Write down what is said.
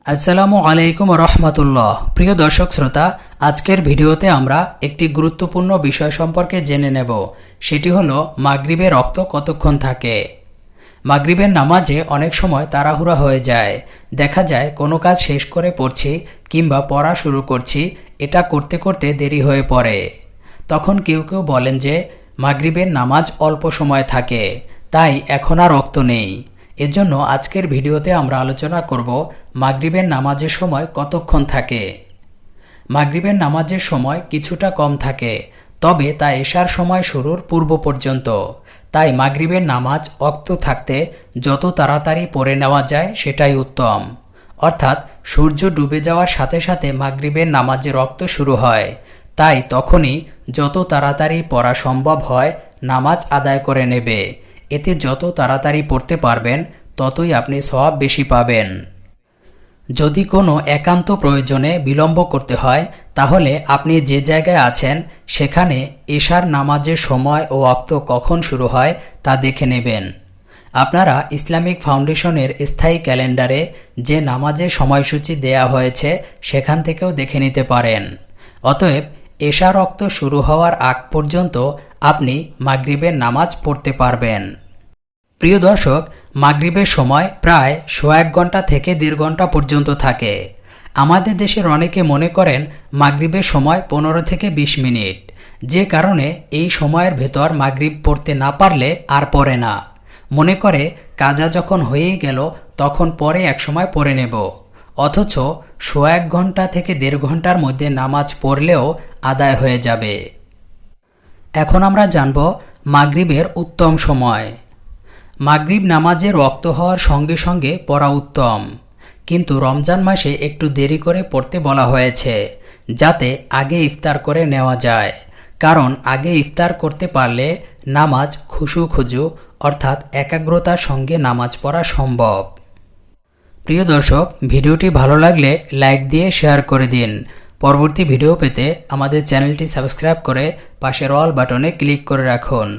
আসসালামু আলাইকুম রহমতুল্লাহ। প্রিয় দর্শক শ্রোতা, আজকের ভিডিওতে আমরা একটি গুরুত্বপূর্ণ বিষয় সম্পর্কে জেনে নেব। সেটি হলো মাগরিবের রক্ত কতক্ষণ থাকে। মাগরিবের নামাজে অনেক সময় তাড়াহুড়া হয়ে যায়। দেখা যায় কোনো কাজ শেষ করে পড়ছি কিংবা পড়া শুরু করছি, এটা করতে করতে দেরি হয়ে পড়ে। তখন কেউ কেউ বলেন যে মাগরিবের নামাজ অল্প সময় থাকে, তাই এখন আর রক্ত নেই। এজন্য আজকের ভিডিওতে আমরা আলোচনা করব মাগরিবের নামাজের সময় কতক্ষণ থাকে। মাগরিবের নামাজের সময় কিছুটা কম থাকে, তবে তা এশার সময় শুরুর পূর্ব পর্যন্ত। তাই মাগরিবের নামাজ ওয়াক্ত থাকতে যত তাড়াতাড়ি পড়ে নেওয়া যায় সেটাই উত্তম। অর্থাৎ সূর্য ডুবে যাওয়ার সাথে সাথে মাগরিবের নামাজের ওয়াক্ত শুরু হয়, তাই তখনই যত তাড়াতাড়ি পড়া সম্ভব হয় নামাজ আদায় করে নেবে। এতে যত তাড়াতাড়ি পড়তে পারবেন ততই আপনি সওয়াব বেশি পাবেন। যদি কোনো একান্ত প্রয়োজনে বিলম্ব করতে হয়, তাহলে আপনি যে জায়গায় আছেন সেখানে এশার নামাজের সময় ও ওয়াক্ত কখন শুরু হয় তা দেখে নেবেন। আপনারা ইসলামিক ফাউন্ডেশনের স্থায়ী ক্যালেন্ডারে যে নামাজের সময়সূচি দেয়া হয়েছে সেখান থেকেও দেখে নিতে পারেন। অতএব এশার ওয়াক্ত শুরু হওয়ার আগ পর্যন্ত আপনি মাগরিবের নামাজ পড়তে পারবেন। প্রিয় দর্শক, মাগরিবের সময় প্রায় 1.5 ঘন্টা থেকে 1.5 ঘন্টা পর্যন্ত থাকে। আমাদের দেশের অনেকে মনে করেন মাগরিবের সময় 15 থেকে 20 মিনিট, যে কারণে এই সময়ের ভেতর মাগরিব পড়তে না পারলে আর পড়ে না। মনে করে কাজা যখন হয়েই গেল তখন পরে একসময় পড়ে নেব। অথচ 1.5 ঘন্টা থেকে 1.5 ঘন্টার মধ্যে নামাজ পড়লেও আদায় হয়ে যাবে। এখন আমরা জানব মাগরিবের উত্তম সময়। মাগরিব নামাজের ওয়াক্ত হওয়ার সঙ্গে সঙ্গে পড়া উত্তম, কিন্তু রমজান মাসে একটু দেরি করে পড়তে বলা হয়েছে, যাতে আগে ইফতার করে নেওয়া যায়। কারণ আগে ইফতার করতে পারলে নামাজ খুশু অর্থাৎ একাগ্রতার সঙ্গে নামাজ পড়া সম্ভব। প্রিয় দর্শক, ভিডিওটি ভালো লাগলে লাইক দিয়ে শেয়ার করে দিন। পরবর্তী ভিডিও পেতে আমাদের চ্যানেলটি সাবস্ক্রাইব করে পাশের অল বাটনে ক্লিক করে রাখুন।